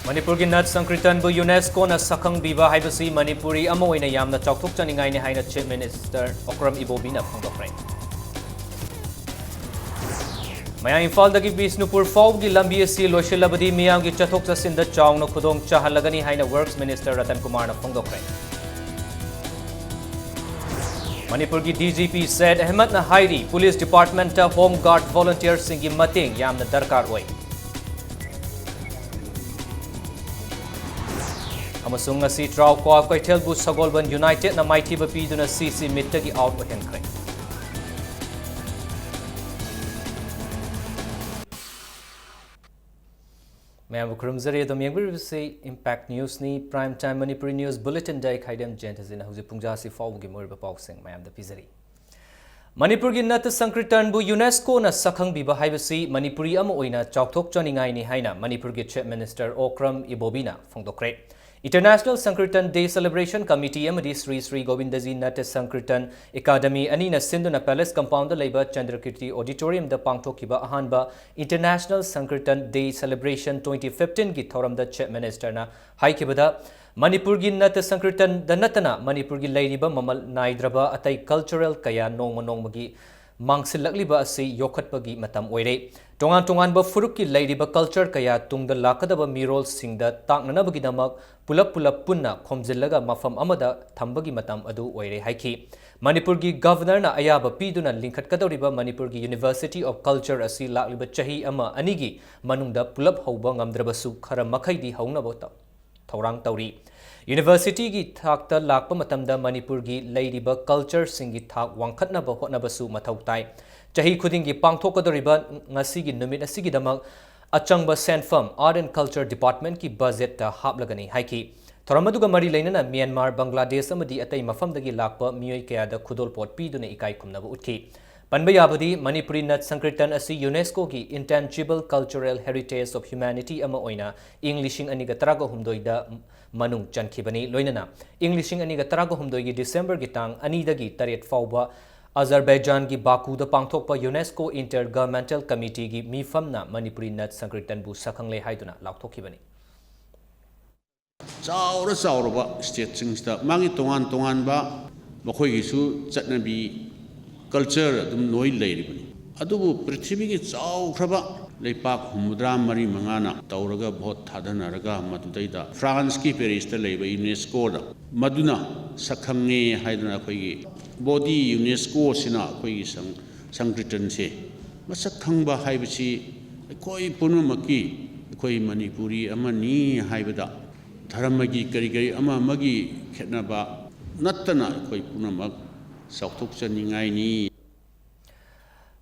Manipur ki Nat Sankirtan bu UNESCO na sakhang biba haibasi Manipuri ama oina yamna chawthok chaningai ni haina Chief Minister Okram Ibobi na phongdokrai. Maya Imphal dagi Bisnupur Faw gi lambi asi loishilabadi miyam gi chathok chasin da chawna khudong chahalagani haina Works Minister Ratan Kumar na phongdokrai. Manipur ki DGP said Ahmed na hairi Police Department ta Home Guard volunteers singi mating yamna darkar oi. Amasung ngasi traw ko Kaithel bu Sagolban United na maiti ba piduna CC mittagi out wa henkrai. Mayam kurumzari dom yengbir se Impact News ni Prime Time Manipuri News Bulletin dai khaidam jentazina huji pungja si faw gi mur ba pausing mayam da pizari. Manipur gi Nat Sankirtan bu UNESCO na sakhang biba haibasi Manipuri ama oina chawthok chaningai ni haina Manipur gi Chief Minister Okram Ibobi na phongdokre. International Sankirtan Day Celebration Committee amadi Sri Govindaji Nat Sankirtan Academy anina Sindhuna Palace compound da leiba Chandrakirti Auditorium da pangthokiba ahanba International Sankirtan Day Celebration 2015 gi thoram da Chief Minister na haikibada Manipur gi Nat Sankirtan da natana Manipur gi leiriba mamal naidraba atai cultural kaya nongma gi mangsilakliba asi yokhatpagi matam oire tongan ba furuk ki leiriba culture kaya tungda lakadaba mirol singda taknanabagi damak pulap punna khomjillaga mafam amada thambagi matam adu oire haiki Manipur gi governor na ayaba piduna lingkhat kadoriba Manipur gi University of Culture asi lakliba chahi ama anigi manungda pulap hauba ngamdrabasu khara makhaidi haunabota thorang tauri University gi thakta lakpa matamda Manipur gi leiriba culture singi thak wangkhatnaba hotnabasu mathau tai chahi khuding gi pangthokadoriba ngasi gi numit asigi damak achangba senfam Art and Culture Department ki budget ta haplagani haiki thoramaduga mari leinana Myanmar Bangladesh amadi atai mafamdagi lakpa miyoi kaya da khudol pot piduna ikai khumnaba utki Panbayabadi Manipuri Nat Sankirtan asi UNESCO ki Intangible Cultural Heritage of Humanity ama oina Englishing aniga tarago humdoida manung chankhibani loinana Englishing aniga tarago humdoi gi December gi tang anidagi taret fawba Azerbaijan gi Baku da pangthokpa UNESCO Intergovernmental Committee gi mifamna Manipuri Nat Sankirtan bu sakhangle haiduna laukthokibani Chaura state singsta mangi tongan ba makhoi gi su chatnabi culture dum noi leiribani adubu prithvi gi chaukhraba leipak humudra mari mangana tauraga bhot thadhanaraga madudaida France ki Paris ta leiba UNESCO da maduna sakhange haiduna khoi gi body UNESCO sina khoi gi Sankirtan se masak khangba haibasi khoi punumaki khoi Manipuri amani haibada dharamagi kari ama magi khetnaba nattana khoi punamak Sautuk chaningai ni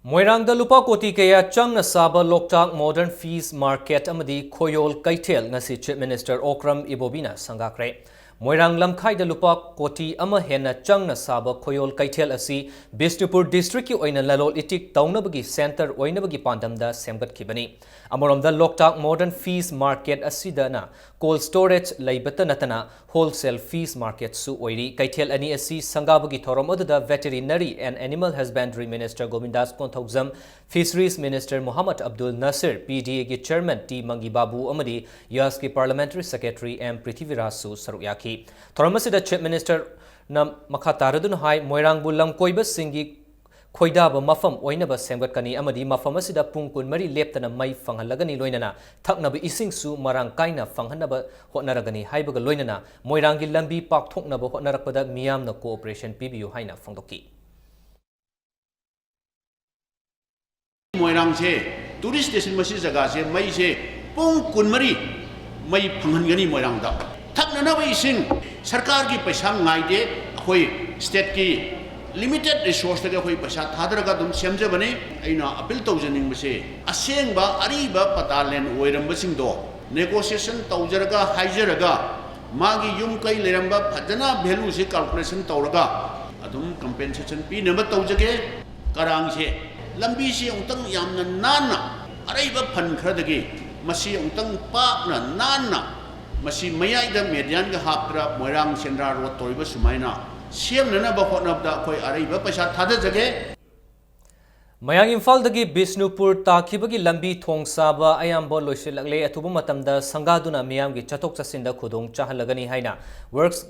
Moirang da lupa koti kaya changna saba Loktak Modern Fees Market amadi Koyol Kaithel ngasi Chief Minister Okram Ibobina sangakre Moirang lamkhai da lupa koti ama hena changna saba Koyol Kaithel asi Bisnupur district ki oina lalol itik taunabagi center oinabagi pandamda semgatkibani Amoramda Loktak Modern Fees Market asidana cold storage laibata natana wholesale fees market su oiri Kaithel ani asi sangabagi thorom oduda Veterinary and Animal Husbandry Minister Govindas Konthaujam Fisheries Minister Muhammad Abdul Nasir PDA gi Chairman T Mangi Babu amadi YAS ki Parliamentary Secretary M Prithivirasu saruyaki thoramasida Chief Minister na makataradun hai Moirang bulam koiba singi Khoidaba mafam oinaba semgatkani amadi mafam asida pungkun mari leptana mai fanghalagani loinana thaknaba ising su marang kaina fanghanaba hotnaragani haibaga loinana Moirangi lambi pakthoknaba hotnarakpada miyamna cooperation pibiu haina fangdoki Moirang se tourist station masi jaga se mai se pungkun mari mai fanghangani Moirang da thaknana ba ising sarkar gi paisa ngaide khoi state ki limited resource daga khoi paisa thadaraga dum semjabane aina appeal tawjaning base asengba ariba patalen oirambasing do negotiation tawjaraga haijaraga magi yum kai leramba phajana value se calculation tawraga adum compensation pi namba tawjage karang se lambi se ungtang yamna nana araiba phan khradagi masi ungtang pakna nana masi mayaida median ga haptra Moirang Sendra road toriba sumaina Mayang Imphaldagi Bishnupur Takibagi Lambi Thong Saba Ayambo Loishilakle Atubu Matamda Sangaduna Miyamgi Chatok Chasinda Khudong Chahalagani Haina Works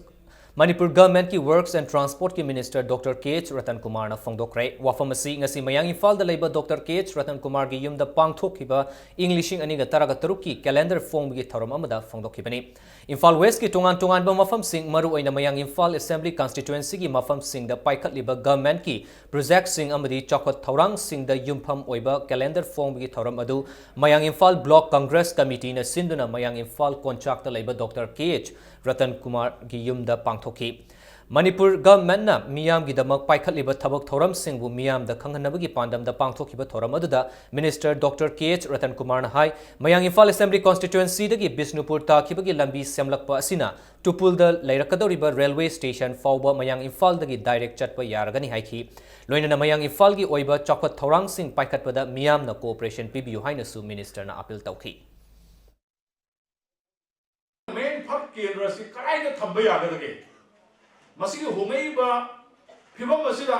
Manipur Government ki Works and Transport ki Minister Dr. K.H. Ratan Kumar na Fongdokre Wafamasi ngasi Mayang Imphal Labor Dr. K.H. Ratan Kumar gi yumda pangthokhiba Englishing aniga taraga taruki calendar fonggi thorom amada Fongdokhibani Imphal West ki tongan ba mafam sing maru oina Mayang Imphal Assembly constituency ki mafam sing da paikat liba government ki project sing amadi chokot thorang sing da yumpham oiba calendar fonggi thorom adu Mayang Imphal Block Congress Committee na sinduna Mayang Imphal contract labor Dr. K.H. Ratan Kumar gi yumda pangthoki Manipur government na miyam gi damak paikhat liba thabak thoram singbu miyam da khanghanabagi pandam da pangthoki ba thoram aduda Minister Dr. K.H. Ratan Kumar na hai Mayang Imphal Assembly constituency dagi Bishnupur takibagi lambi semlakpa asina Tupul da leirakadoriba railway station fawba Mayang Imphal dagi direct chatpa yaragani haiki loina Mayang Imphal gi oiba chakpat thorang sing paikhat pada miyam na cooperation pibiu haina su minister na appeal tawki main part kendra si karai da thamba yaga dage masigi hongai ba phibam masida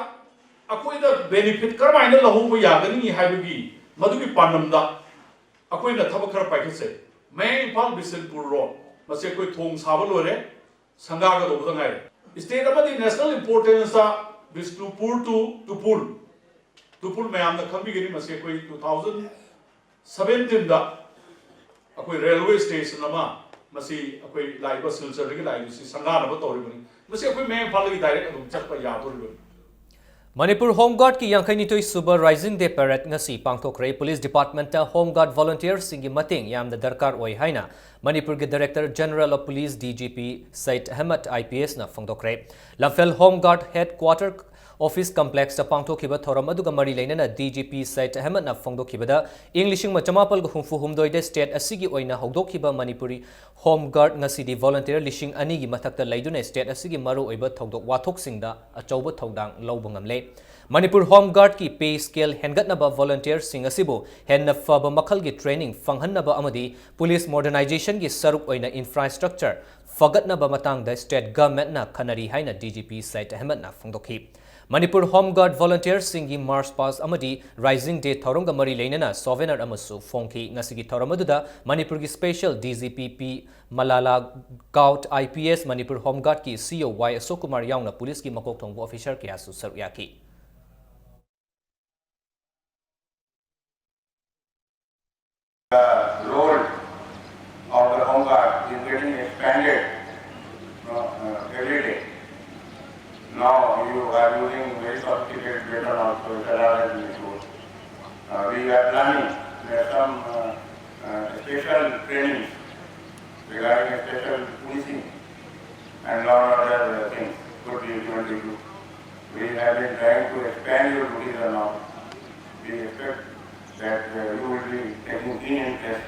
akoi da benefit karmai na lahu ba yaga ni haibagi madugi panam da akoi na thaba khar paikse main part Bisenpur road masi akoi thong saba lore sanga ga do dangai state amadi national importance da Bishnupur to Tupul mayam da khambi gani masi akoi 2017 da akoi railway station ama masi akoi laiba silchar ri lai si sangana ba tori bani masi akoi main phal gi direct adum chakpa ya tori bani Manipur Home Guard ki Yankhainitoi Super Rising Day Parade ngasi pangthokre Police Department ta Home Guard volunteers singi mating yamda darkar oi haina Manipur ki Director General of Police DGP Said Ahmed IPS na phongdokre Lamphel Home Guard Headquarter Office Complex ta pangthokhiba thoram aduga mari leinana DGP Said Ahmed na phongdokhibada Englishing machamapal gu humfu humdoi de state asigi oina hogdokhiba Manipuri Home Guard ngasi di volunteer lishing ani gi mathakta leiduna state asigi maru oiba thogdok wathok singda achauba thodang lobungamle Manipur Home Guard ki pay scale hengatnaba volunteer sing asibu henna faba makhal gi training fanghannaba amadi police modernization gi saruk oina infrastructure fagatnaba matang da state government na khanari haina DGP Said Ahmed na phongdokhi Manipur Home Guard volunteers singi March Pass amadi Rising Day Thorunga Mari Leinana Sovener Amasu Fonki Nasigi Thoramaduda Manipur ki Special DGPP Malala Gaut IPS Manipur Home Guard ki CEO Y Asokumar Yauna Police ki Makok Thongbo officer ki asu Saryaki The role of the Home Guard is getting expanded every day. Now you are using very sophisticated weapon also, radar and tools. We are planning some special training regarding special policing and law and order things could be given to you. We have been trying to expand your duties and all. We expect that you will be taking keen interest.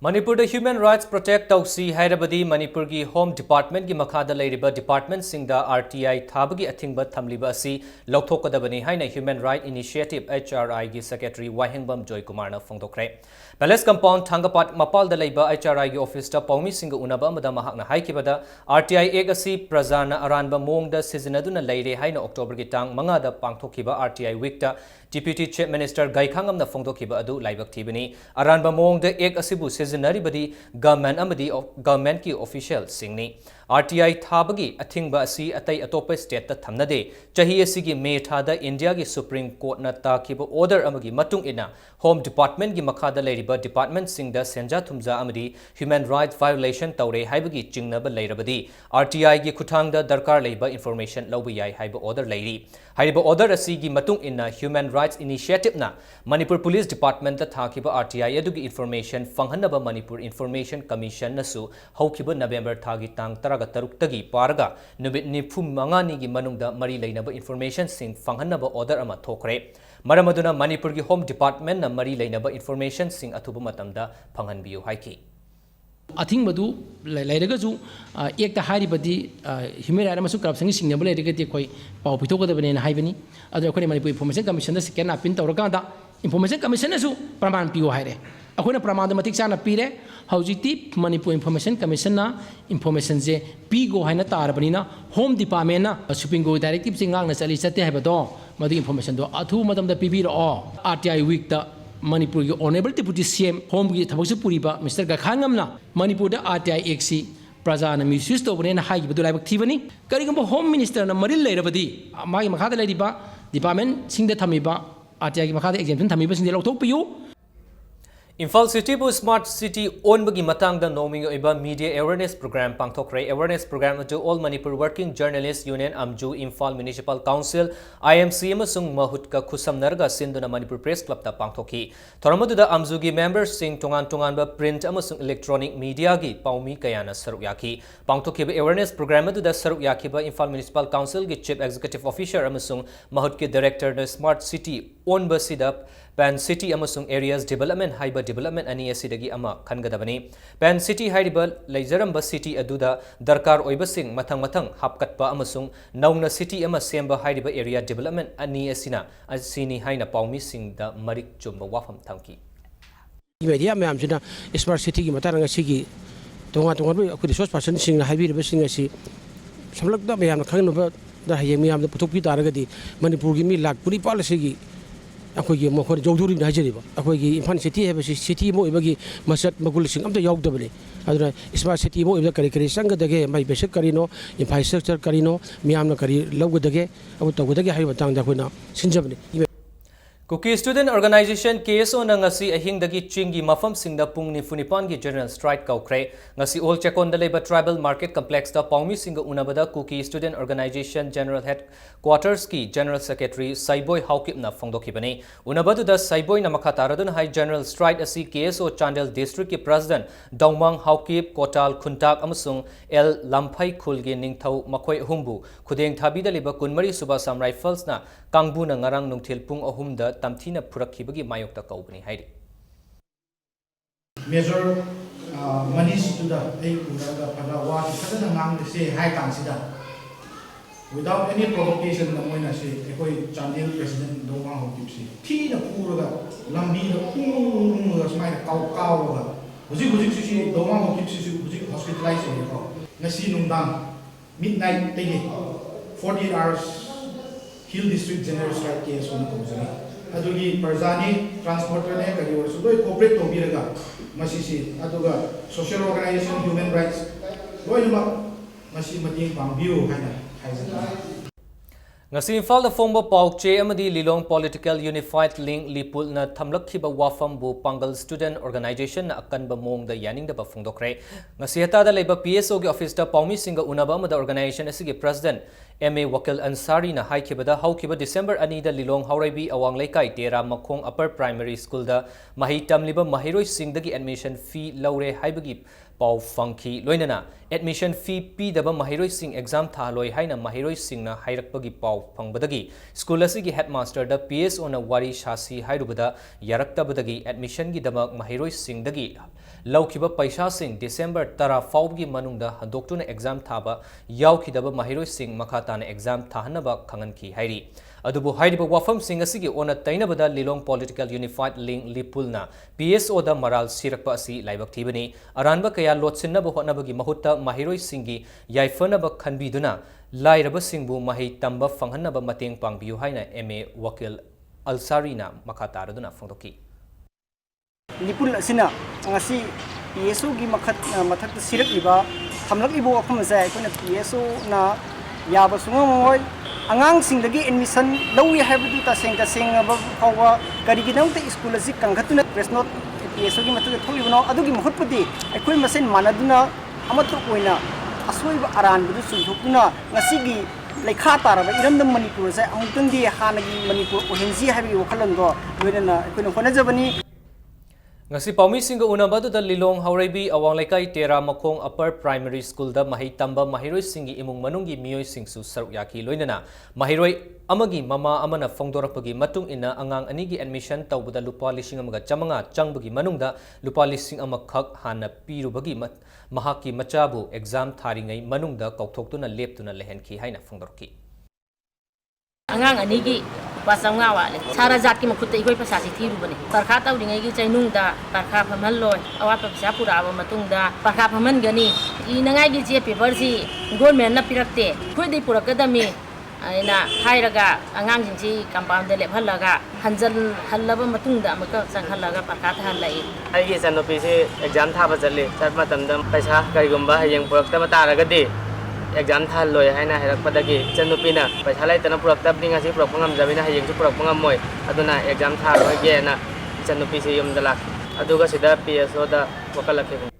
Manipur the Human Rights Protect Tausi Hyderabadi Manipur ki Home Department ki makhada leiriba Department singda RTI thabagi athingba thamliba asi lauthokadabani haina Human Rights Initiative HRI gi Secretary Wahengbam Joy Kumar na phongdokre Palace Compound Thangapat Mapal da leiba HRI gi office ta Paumi singa unaba amada mahakna haikibada RTI ek asi Prajana aranba mongda sizinaduna leire haina October gi tang manga da pangthokhiba RTI week ta Deputy Chief Minister Gaikhangam na phongdokhiba adu laibak thibani aranba mongda ek asibu Badi government amadi government ki official singni RTI thabagi athingba asi atai atopa state ta thamnade chahi asigi May thada India gi Supreme Court na takiba order amagi matung ina Home Department gi makhada leiriba Department singda senja thumja amadi human rights violation tawre haibagi chingnaba leirabadi RTI gi khuthangda darkar leiba information lawbi yai haiba order leiri haiba order asigi matung ina Human Rights Initiative na Manipur Police Department ta thakiba RTI adugi information fanghanaba Manipur Information Commission nasu haukiba November thagi tang taraga taruk tagi parga nubit nifu mangani gi manungda mari leinaba information sing fanghanaba order ama thokre maramaduna Manipur gi Home Department na mari leinaba information sing athuba matamda phanghanbiu haiki Athing Badu Lairagazu, Ekta Haribadi, Humera Masu Corruption, Singapore, Koi, Paupito, the Benin Hibani, other Manipur Information Commission, can up in Toraganda, Information Commission, Praman Pio Hire. Akuna Pramadatic Sana Pire, Haujiti, Manipur Information Commission, Information Z, Pigo Hanata Arbanina, Home Department, Supingo Directive Singang, Salisate Habado, मदुगी information दो अथु मतमदा पिबिरओ RTI week ता मणिपुर की honourable deputy CM home की थबक पुरीबा mister गखांगमना Manipur RTI act सी प्रजा मिसयूज तौबने लाइक थीबनी करीगुम होम मिनिस्टर मरी लेरबदी मागी मखादा लेरिबा डिपार्टमेंट सिंह थमीबा आरटीआई की मखादा एग्जाम्पशन थमीबा सिंह लौथोकपियु Imphal City bu Smart City onbagi matangda noming oiba media awareness program pangthokre awareness program to All Manipur Working Journalists Union Amju Imphal Municipal Council IMC amasung mahut ka khusamnarga sinduna Manipur Press Club ta pangthoki thoramuda Amju gi members sing tongan ba print amasung electronic media gi paumi kayana saruk yaki pangthoki ba awareness program adu da saruk yaki ba Imphal Municipal Council gi chief executive officer amasung mahut ki director na Smart City onba sidap Pan City amasung areas development haiba development ani asidagi ama khangadabani Pan City haiba leijaramba city aduda darkar oiba sing mathang hapkatpa amasung nauna city ama semba haiba area development ani asina asini haina paumi sing da marik chumba wafam thamki media me amjina smart city gi mataranga sigi tonga aku resource person sing na haibi sing asi samlak da me am khangno da hayem me am da putuk pi taragadi manipur gi mi lak puri policy gi अखोगी मखोर जौदुरी हाजरीब अखोगी Imphal city है city मोबगी मसद मगुल सिंह अमत यावदबने अदुना स्मार्ट सिटी मोब करी करी संगदगे माई बेसिक करीनो इंफ्रास्ट्रक्चर करीनो मियामना करी लौगदगे अब तौगदगे हाई मतंग दखोना सिंजबने Cookie Student Organization KSO na ngasi ahingdagi chingi mafam singda pung ni funipan gi general strike kaukre ngasi Old Chekon da leba tribal market complex da paumi singa unabada Cookie Student Organization General Headquarters ki General Secretary Saiboy Haukip na phongdokhibani unabadu da Saiboy na makataradun hai general strike asi KSO Chandel District ki President Dongmang Haukip Kotal Khuntak amasung El Lamphai Khul gi ningthau makhoi humbu khudeng thabi da leba kunmari suba sam rifles na kangbu na ngarang nungthil pung ahum da tamthina phurakkhibagi mayokta kaubani hairi Major Manish to the Uraga Padawa Sadana Nang say high consider without any provocation the Moina say Ekoi Chandil President Doma Hokipsi T the Puraga Lambi the Pura Smile Kau Huzi Doma Hokipsi Huzi hospitalized Nasi Nundang midnight take 48 hours Hill District General Strike case on the अदुगी प्रजानी transporter ने करी और सुबह cooperate तो भी रहेगा मसीसी अदुगा सोशल ऑर्गेनाइजेशन ह्यूमन राइट्स लोई नमा मसी मतींग पांबियो है ना ngasi Imphal da phongba pauche amadi Lilong Political Unified Link Lipul na thamlakhiba wafam bu Pangal Student Organization na akanba mong da yaning da phongdokre ngasi hata da leba PSO gi office da paumi singa unaba ma da organization asigi president MA Wakil Ansari na haikibada haukiba December ani da Lilong Hauraibi awang laikai tera makhong upper primary school da mahi tamliba mahiroi singdagi admission fee laure haibagi pau fangki loinana admission fee pi daba mahiroi sing exam thaloi haina mahiroi sing na hairakpagi pau fangbadagi school asigi headmaster da PSO na wari shasi hairubada yaraktabadagi admission gi daba mahiroi sing dagi laukiba paisa sing December tara faubgi manungda handoktuna exam thaba yaukidaba mahiroi sing makata na exam thahanaba khanganki hairi adubu hairiba wafam sing asigi ona tainabada Lilong Political Unified Link Lipulna PSO da maral sirakpa asi laibak thibani aranba kaya lotsinna ba hotnabagi mahutta mahiroi singi yaifana ba khanbiduna lairaba singbu mahi tamba fanghanna ba mateng pangbiu haina MA Wakil Alsarina makataraduna phongdoki Lipul asina ngasi PSO gi mathak sirak iba thamlak ibo afam sai koina PSO na yaba sungomoi angang singdagi admission lawi haibadu ta seng ba fawa karigidam ta school asi kanghatuna press note PSO gi mathak tholibuno adugi mahutpudi aikoi masen manaduna amato koina asoiba aran budu sunthokuna ngasigi laikha taraba iramdam Manipur sai amutandi hanagi Manipur ohenji haibi wakhalan go loinana koina honajabani ngasi paumi singa unabadu da Lilong Hauraibi awang laikai tera makhong upper primary school da mahi tamba mahiroi singi imung manungi miyoi singsu saruk yaki loinana mahiroi amagi mama amana phongdorakpagi matung ina angang anigi admission tawbuda lupa lising amaga chamanga changbagi manungda lupa lising amakhak hana pirubagi mahaki machabu exam tharingai manungda kauthoktuna leptuna lehenki haina phongdorki angang anigi pasanga wale sara jat ki makhut ikoi pasasi thiru bane parkha tawdingai gi chainung da parkha phamal loi awa pasa pura aba matung da parkha phaman gani inangai gi je paper si government na pirakte khoi dei purakadami ꯑꯩꯅ ꯍꯥꯏꯔꯒ ꯑꯉꯥꯡꯁꯤꯡꯁꯤ compound ꯂꯦꯞꯍꯜꯂꯒ ꯍꯜꯂꯕ ꯃꯇꯨꯡꯗ ꯑꯃꯨꯛꯀ ꯆꯪꯍꯜꯂꯒ ꯄꯔꯈꯥ ꯊꯥꯍꯜꯂꯛꯏ ꯑꯩꯒꯤ ꯏꯆꯟꯅꯨꯄꯤꯁꯤ exam ꯊꯥꯕ ꯆꯠꯂꯤ ꯆꯠꯄ ꯃꯇꯝꯗ ꯄꯩꯁꯥ ꯀꯔꯤꯒꯨꯝꯕ ꯍꯌꯦꯡ ꯄꯨꯔꯛꯇꯕ ꯇꯥꯔꯒꯗꯤ ꯑꯦꯛꯖꯥꯝ ꯊꯥꯍꯜꯂꯣꯏ ꯍꯥꯏꯅ ꯍꯥꯏꯔꯛꯄꯗꯒꯤ ꯏꯆꯟꯅꯨꯄꯤꯅ ꯄꯩꯁꯥ ꯂꯩꯇꯅ ꯄꯨꯔꯛꯇꯕꯅꯤ ꯉꯁꯤ ꯄꯨꯔꯛꯄ ꯉꯝꯗꯕꯅꯤ나 ꯍꯌꯦꯡꯁꯨ ꯄꯨꯔꯛꯄ ꯉꯝꯃꯣꯏ ꯑꯗꯨꯅ ꯑꯦꯛꯖꯥꯝ ꯊꯥꯔꯣꯏꯒꯦꯅ ꯏꯆꯟꯅꯨꯄꯤꯁꯤ ꯌꯨꯝꯗ ꯂꯥꯛꯈꯤ ꯑꯗꯨꯒ ꯁꯤꯗ PSOꯗ ꯋꯥꯀꯠꯂꯛꯈꯤꯕꯅꯤ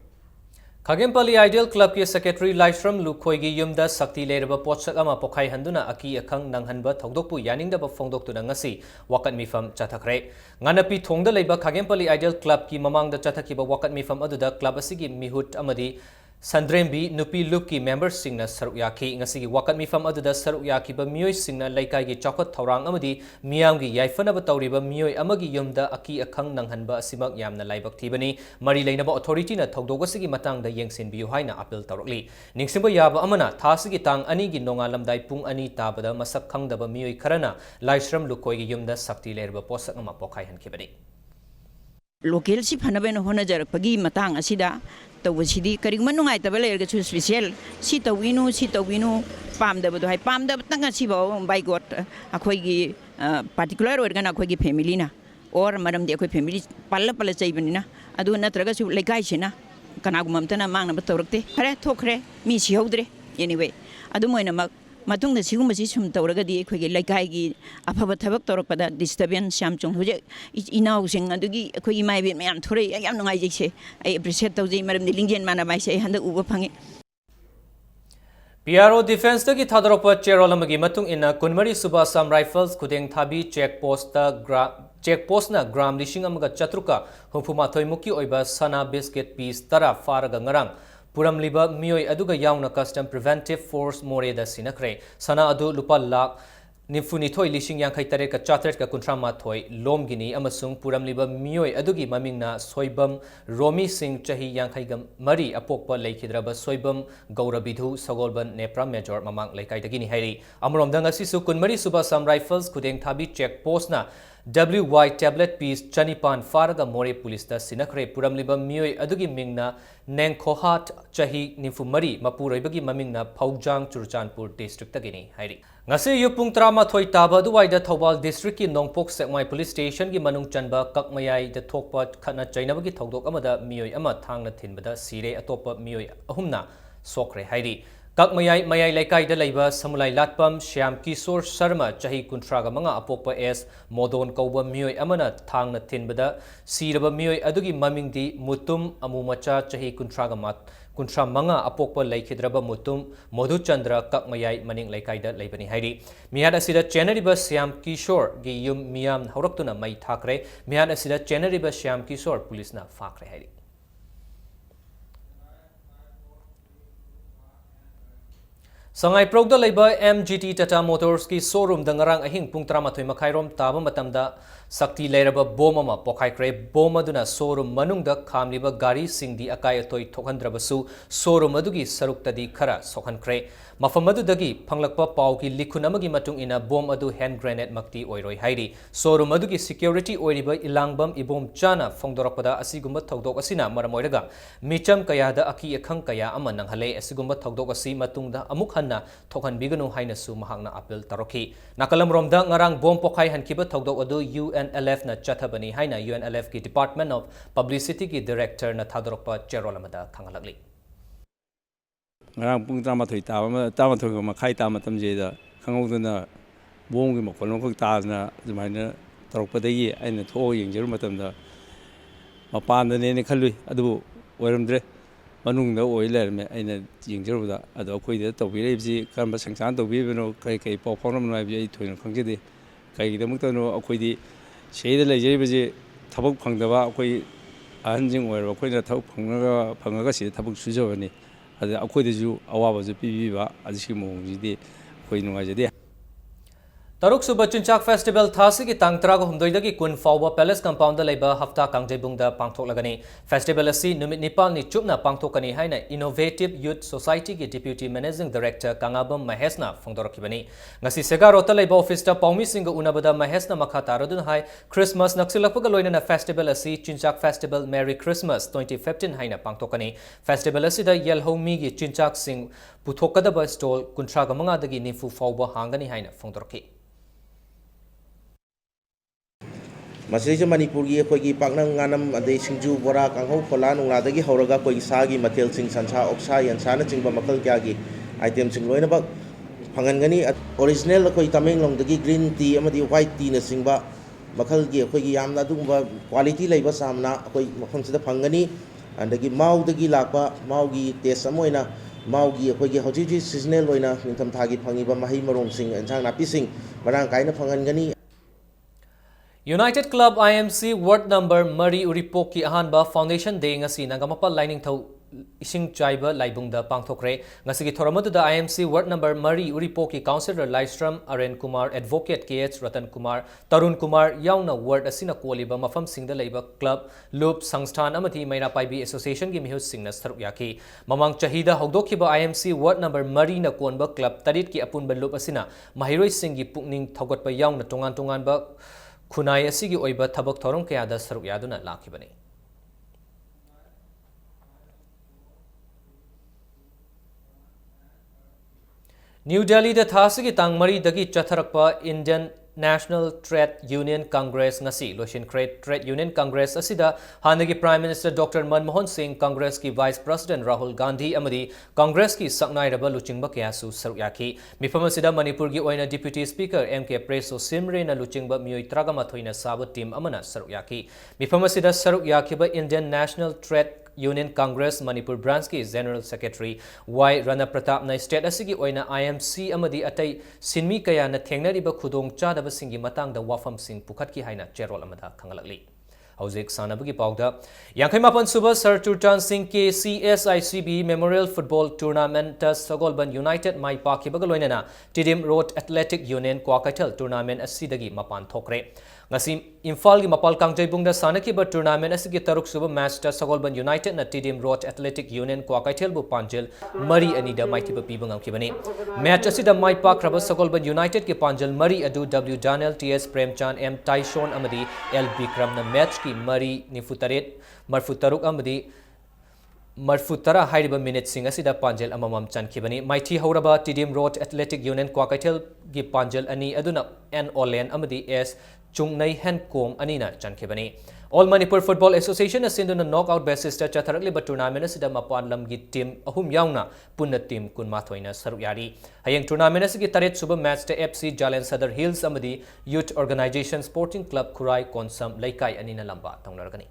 Khagempali Ideal Club ki Secretary Laisram Lukhoi gi yumda sakti leraba potsak ama pokhai handuna aki akhang nanghanba thodokpu yaningdaba phongdoktuna ngasi wakat mifam chathakre nganapi thongda leiba Khagempali Ideal Club ki mamangda chathakiba wakat mifam aduda club asigi mihut amadi Sandrembi Nupi Luki members singna saruk yaki ngasigi wakat mifam aduda saruk yaki ba mioi singna laikai gi chakot thaurang amadi miyam gi yaifana ba tawriba mioi amagi yumda aki akhang nanghanba asimak yamna laibak thibani mari leinaba authority na thodogosigi matangda yengsin biu haina appeal tawrokli ningsimba yaba amana thasigi tang ani gi nongalamdai pung ani tabada masak khangdaba mioi kharana Laisram Lukhoi gi yumda sakti lerba posak ama pokhai hankibani local si phanaben hona jar pagi matang asida tawsidi karigma nungai tabale erga chu special si tawinu pamdaba do hai pamdaba tanga si ba by god akhoi gi particular organ akhoi gi family na or maram de akhoi family palla chaibani na adu natraga chu lekai sina kanagumamtana mangna batawrakte khare thokre mi si hodre anyway adu moina matungda sigumasi sum tawragadi akhoi laikai gi afaba thabak tawrakpada disturbance yam chung hoje inau sing adugi akhoi mai be mayam thore yam nungai jikse ai appreciate tawjei maram ni lingjen mana bai sai handa uba phangi PRO Defense ki thadropa cherolamagi matung ina kunmari suba sam rifles kudeng thabi check post na gram lishing amaga chatruka hufuma thoimuki oiba sana biscuit piece tara faraga ngarang Puram liba mioi aduga yauna custom preventive force more da sinakre sana adu lupa lak nifuni thoi lishing yang khai tare ka chatret ka kuntrama thoi lom gini amasung puram liba mioi adugi mamingna soibam Romi Singh chahi yang khai gam mari apokpa leikhidraba soibam Gaurabidhu Sagolban Nepra Major mamang laikai dagini hairi amrom danga sisu kunmari suba sam rifles kudeng thabi check post na WY tablet piece Chanipan Faraga More Police da Sinakre Puramliba Mioi Adugi Mingna Nengkhohat Chahi Nifumari Mapuroibagi Mamingna Paujang Churchanpur District Tagini Hairi Ngase Yupung Trama Thoi Taba Duwaida Thobal District ki Nongpok Sekmai Police Station ki Manung Chanba Kakmayai da Thokpa Khana Chainabagi Thodok amada Mioi ama Thangna Thinbada Sire Atopa Mioi ahumna Sokre Hairi Kakmayai Mayai Laikai da Laiba Samulai Latpam Shyam Kishore Sharma Chahi Kuntraga Manga Apokpa S Modon Kauba Mioi Amana Thangna Thinbada Siraba Mioi Adugi Mamingdi Mutum Amumacha Chahi Kuntraga Kuntra Manga Apokpa Laikhidraba Mutum Modhu Chandra Kakmayai Maning Laikai da Laibani Hairi Mihad asida Chenariba Shyam Kishore gi yum miyam hauroktuna mai thakre Mihad asida Chenariba Shyam Kishore Police na fakre Hairi Sangai Progda Laiba MGT Tata Motors ki showroom dangarang ahing pung 13 makhairom taba matamda sakti leiraba bom ama pokhaikre bom aduna showroom manungda khamliba gari singdi akai atoi thokhandrabasu showroom adugi saruktadi khara sokhankre mafam adudagi phanglakpa pau ki likhun amagi matung ina bom adu hand grenade makti oiroi hairi showroom adugi security oiriba ilangbam ibom chana phongdorakpada asigumba thodok asina maramoiraga micham kayada aki akhang kaya ama nanghale asigumba thodok asi matungda amuk hanna thokhan biganu haina su mahangna appeal taroki nakalam romda ngarang bom pokhai hankiba thodok adu UNLF na chathabani haina UNLF ki Department of Publicity ki director na thadorokpa cherolamada khangalakli ngarang pung 13 makhai ta matam jeda khanguduna bomgi makolong khok taana jumaina tarokpadagi aina tho yengjeru matamda mapanda ne khalui adu oiramdre manungda oi lerme aina yengjeruda adu akoida tawbireibji kamba sangsan tawbibeno kai paw phonam nai bi thoina khangjede kai gidamukta no akoidi seida lejeibji thabak phangdaba akoi ahanjing oirba akoina thabak phangaga si thabak sujawani adu akoidaju awabaju pibiba adisi mongjidi akoi nungajade Taruk Suba Chunchak Festival Thasi ki tang trago humdoida ki kun fawba Palace Compound da leba hafta kangjebung da pangthok lagani. Festival asi numit nipal ni chupna pangthokani haina Innovative Youth Society ki Deputy Managing Director Kangabam Mahesna phongdorakibani. Ngasi Segarota leba office ta Paumi Singh unabada Mahesna makha taradun hai Christmas naksilakpaga loina festival asi Chunchak Festival Merry Christmas 2015 haina pangthokani. Festival asi da Yelhomi ki Chunchak Singh puthokadaba stall kuntraga manga dagi nifu fawba hangani haina phongdoraki. Masih Manipuri की पाकनंग गानम अदे सिंजू बोरा कांगौ फोला नुंगलादगी हौरगा कोई सागी मथेल सिंग संसा ओक्सा यंसाना चिंबा मखल क्यागी item सिंग लोइनबक फंगनगनी original कोई तमेंगलोंगदगी green tea अमदी white T न Simba मखल की कोई यामना दुंबा quality लेबा सामना कोई मफमसिदा फंगनी अंदगी माउदगी लापा माउगी टेस्ट अमोइना माउगी कोई हौजी सीजनल लोइना निथम थागी फंगिबा मही मरोंग सिंग एंसांग नापी सिंग Marang काइना फंगनगनी United Club IMC Ward Number Mari Uripok ki ahanba Foundation Day ngasi nangamapal lining thau ising chaiba laibungda pangthokre ngasi ki thoramadu da IMC Ward Number Mari Uripok ki Councillor Laistram Aren Kumar Advocate KH Ratan Kumar Tarun Kumar yauna ward asina koliba mafam singda leiba club loop sangsthan amati Maina Paibi Association gi mihu singna saruk yaki mamang chahida hogdokhiba IMC Ward Number Mari na konba club tarit ki apunba loop asina mahiroi singh gi pukning thogotpa yauna tongan ba Kunai asigi oiba thabak thorong kaya da saruk yaduna lakibani. New Delhi da thasigi tangmari dagi chatharakpa Indian National Trade Union Congress ngasi Loshin Trade Union Congress asida hanagi Prime Minister Dr. Manmohan Singh Congress ki Vice President Rahul Gandhi amadi Congress ki saknai raba luchingba kyasu saruk yaki mifam asida Manipur gi oina Deputy Speaker MK Preso Simre na luchingba mioi tragama thoina sabu team amana saruk yaki mifam asida saruk yakiba Indian National Trade Union Congress Manipur Branch ki General Secretary Y Rana Pratap na state asigi oina IMC amadi atai sinmi kaya na thengnariba khudong chadaba singi matang da wafam sing pukhat ki haina cherol amada khangalakli Hauzik sanabagi pawda Yankhaimapan Suba Sir Turtan Singh ke CSICB Memorial Football Tournament Sagolban United Mai Paki bagaloina Tidim Road Athletic Union Kwakatel Tournament asidagi mapan thokre ngasi Imphal gi mapal kangjebung da sanaki ba tournament asigi taruk suba match ta Sagolban United na Tidim Road Athletic Union Kwakatel bu panjel mari anida maitiba pibangam kibani match asida mai pak raba Sagolban United ki panjel mari adu W Daniel TS Premchan M Taishon amadi L Bikram na match ki mari nifutaret marfutaruk amadi Marfutara hairiba minute sing asida panjel amamam chankibani Mighty Hauraba Tidim Road Athletic Union Kwakatel gi panjel ani aduna N Olen amadi S Chungnai Hen Kom anina chankibani All Manipur Football Association asinduna knockout basis ta chatharakli ba tournament asida mapan lamgi team ahum yauna punna team kunmathoina saruk yari hayeng tournament asigi taret suba match ta FC Jalen Sadar Hills amadi Youth Organization Sporting Club Kurai Konsam Laikai anina lamba taunargani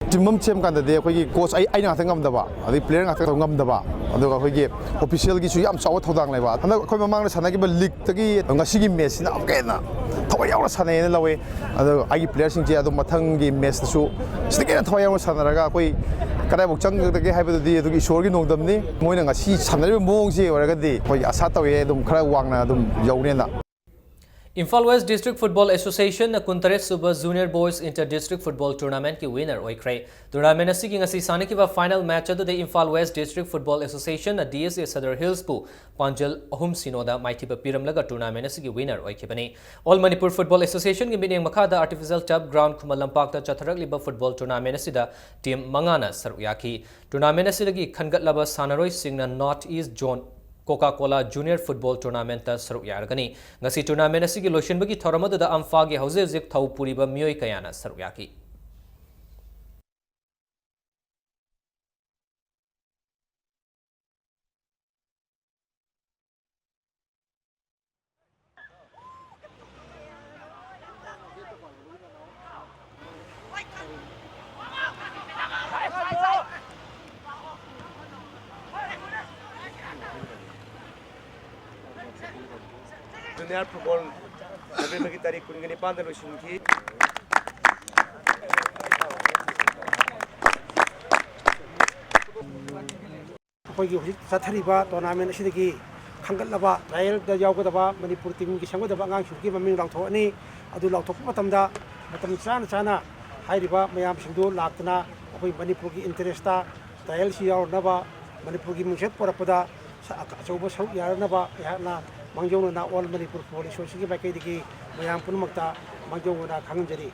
Timum chem kan de khoi coach ai na thangam da ba adi player nga thangam da ba aduga khoi official gi su yam chaw thodang lai ba hana khoi mamang na sana gi league ta gi ngasi gi match na ke na thawai yaw sana ne lawe adu ai player sing je adu mathang gi match su sike na thawai yaw sana raga khoi kadai bok chang da ge haiba di adu gi shor gi nongdam ni moina ngasi sana ri mong je waraga di khoi asa tawe dum khara wang na dum yaw ne na Imphal West District Football Association na Kuntaret Suba Junior Boys Inter-District Football Tournament ki winner oikre. Tournament asigi ngasi sanaki ba final match adu de Imphal West District Football Association na DSA Sadar Hills pu panjal ahum sinoda maiti ba piram laga tournament asigi winner oikibani. All Manipur Football Association ki bining makada artificial turf ground Kumalampak ta chatharak liba football tournament asida team mangana saruyaki. Tournament asidagi khangat laba sanaroi singna North East Zone Coca-Cola Junior Football Tournament ta saruk yargani ngasi tournament asigi lotion bagi thoramadu da amfa gi hauze zik thau puriba mioi kayana saruk yaki Junior football November की तारीख 19 lotion की ꯑꯩꯈꯣꯏꯒꯤ ꯍꯧꯖꯤꯛ ꯆꯠꯊꯔꯤꯕ tournament ꯑꯁꯤꯗꯒꯤ ꯈꯟꯒꯠꯂꯕ ꯇ꯭ꯔꯥꯏꯌꯦꯜꯗ ꯌꯥꯎꯒꯗꯕ ꯃꯅꯤꯄꯨꯔ ꯇꯤꯝꯒꯤ ꯁꯦꯝꯒꯗꯕ ꯑꯉꯥꯡꯁꯤꯡꯒꯤ ꯃꯃꯤꯡ ꯂꯥꯎꯊꯣꯛꯑꯅꯤ ꯑꯗꯨ ꯂꯥꯎꯊꯣꯛꯄ ꯃꯇꯝꯗ ꯃꯇꯝ ꯆꯥꯅ ꯍꯥꯏꯔꯤꯕ ꯃꯌꯥꯝꯁꯤꯡꯗꯨ ꯂꯥꯛꯇꯨꯅ ꯑꯩꯈꯣꯏ ꯃꯅꯤꯄꯨꯔꯒꯤ ꯏꯟꯇꯔꯦꯁꯇ ꯇ꯭ꯔꯥꯏꯌꯦꯜꯁꯤ ꯌꯥꯎꯔꯅꯕ ꯃꯅꯤꯄꯨꯔꯒꯤ ꯃꯤꯡꯆꯠ ꯄꯣꯔꯛꯄꯗ ꯑꯆꯧꯕ ꯁꯔꯨꯛ ꯌꯥꯔꯅꯕ ꯑꯩꯍꯥꯛꯅ ꯃꯥꯡꯖꯧꯅꯅ ꯑꯣꯜ ꯃꯅꯤꯄꯨꯔ ꯐꯨꯠꯕꯣꯜ ꯑꯦꯁꯣꯁꯤꯌꯦꯁꯟꯒꯤ ꯃꯥꯏꯀꯩꯗꯒꯤ ꯃꯌꯥꯝ ꯄꯨꯝꯅꯃꯛꯇ ꯃꯥꯡꯖꯧꯅꯅ ꯈꯪꯍꯟꯖꯔꯤ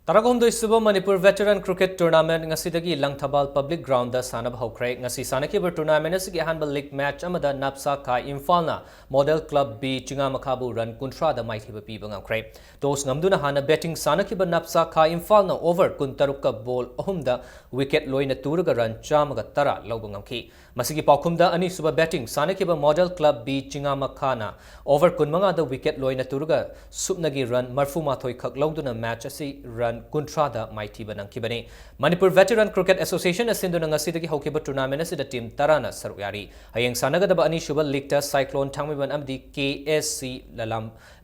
Taragomdoi Suba Manipur Veteran Cricket Tournament ngasidagi Langthabal Public Ground da sanab hokre ngasi sanakibur tournament asigi handball league match amada Napsa Kai Imphal Model Club B Chingamakhabu run kuntra da maithiba piba ngakre tos ngamduna hana betting sanakiba Napsa Kai Imphal over kuntarukka ball ahumda wicket loina turaga run chamaga tara lawba ngamki masigi paukumda ani suba betting sanakiba Model Club B Chingamakha over kunmanga da wicket loina turaga supnagi run marfuma thoi khak lawduna match asi run Kuntrada Mighty Banankibani. Manipur Veteran Cricket Association asinduna ngasidagi hokiba tournament asida team Tarana Saruyari. Hayang sanagadaba ani Shubal Likta Cyclone Tangmiban Amdi KSC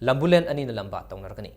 Lambulen ani Nalamba Taunargani.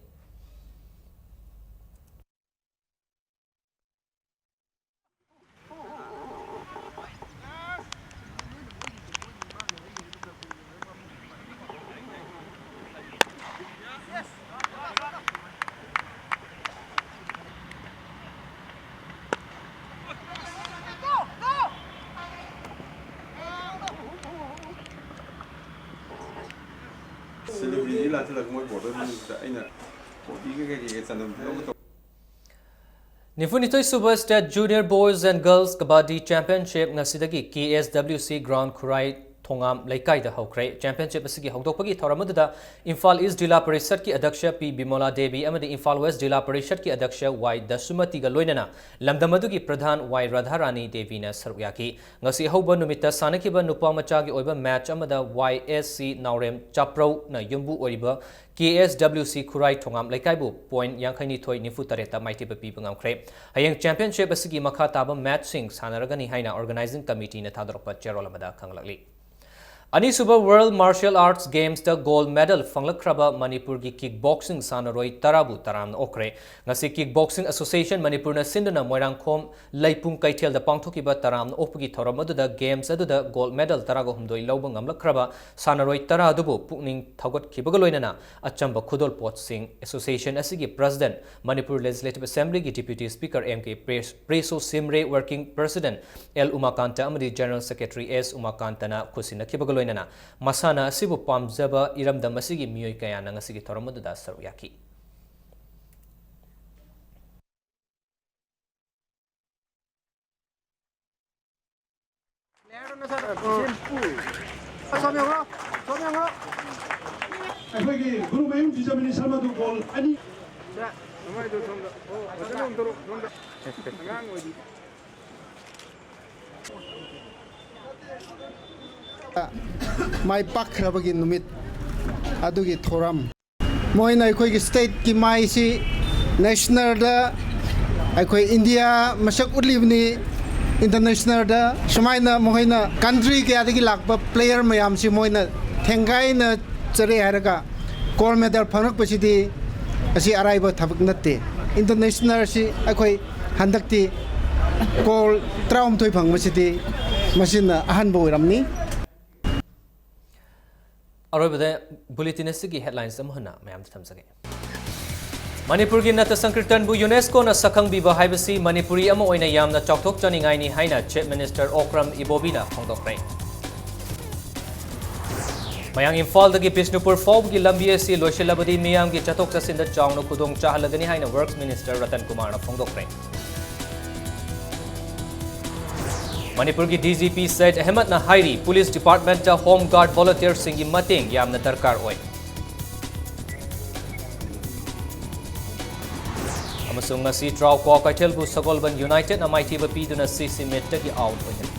Nifunitoi Super State Junior Boys and Girls Kabaddi Championship ngasidagi KSWC Ground Khurai Thongam Laikai da Hokre Championship asigi hokdokpagi thoramadda Imphal East Jila Parishad ki Adyaksha P Bimola Devi amadi Imphal West Jila Parishad ki Adyaksha Y Dasumati ga loinana lamdamadugi Pradhan Y Radharani Devi na saruyaki ngasi hoba numita sanakiba nupamacha gi oiba match amada YSC Naurem Chaprau na yumbu oiba KSWC Khurai Thongam Laikaibu point Yankhaini Thoi Nifu Tareta Maitiba Piba Ngamkre Hayang Championship asigi makha taba match sing sanaragani haina organizing committee na thadorpa cherolamada khanglakli Anisuba World Martial Arts Games the gold medal Fanglakraba Manipur ki kickboxing sanaroi Tarabu Taram Okre ngasi Kickboxing Association Manipur na sinduna Moirangkhom Laipung Kaitel da pangthokiba Taram Opgi Thoramadu da games adu da gold medal Tarago humdoi lawba ngamlakraba sanaroi Tara adubu pukning thagot kibagaloinana achamba Khudol Pot Singh Association asigi President Manipur Legislative Assembly ki Deputy Speaker MK Preso Simre Working President L Umakanta amadi General Secretary S Umakantana khusina kibagalo Masana asibu pamjaba iramda masigi miyoi kaya na ngasigi thoramadu da saruyaki. My Pakrabagi Numit Adugi Thoram Moina Koi State Kimaisi National da Akoi India Masak Udlivni International da Shamaina Mohina country Kiadiki Lakpa player Mayamsi Moina Tengai na Chare Haraka gold medal Panak Pasiti Asi Araiba Tabaknate International si Akoi Handakti gold Traum Toipang Masiti Masina Ahanbo Ramni Arobade bulletin asigi headlines amhana mayam thamsage Manipur gi nata sankirtan bu UNESCO na sakhang biba haibasi Manipuri ama oina yamna chawthok chaningai ni haina Chief Minister Okram Ibobina phongdokre Mayang Imphal dagi Bishnupur Fob gi lambi asi loisilabadi miyam gi chathok chasinda chawno khudong chahalagani haina Works Minister Ratan Kumar na phongdokre Manipur ki DGP said Ahmed na Hairi Police Department ta Home Guard volunteer singi mating yamna darkar oi. Amasung ngasi traw ko Kaithel bu Sagolban United na maitiba piduna CC met gi out oi.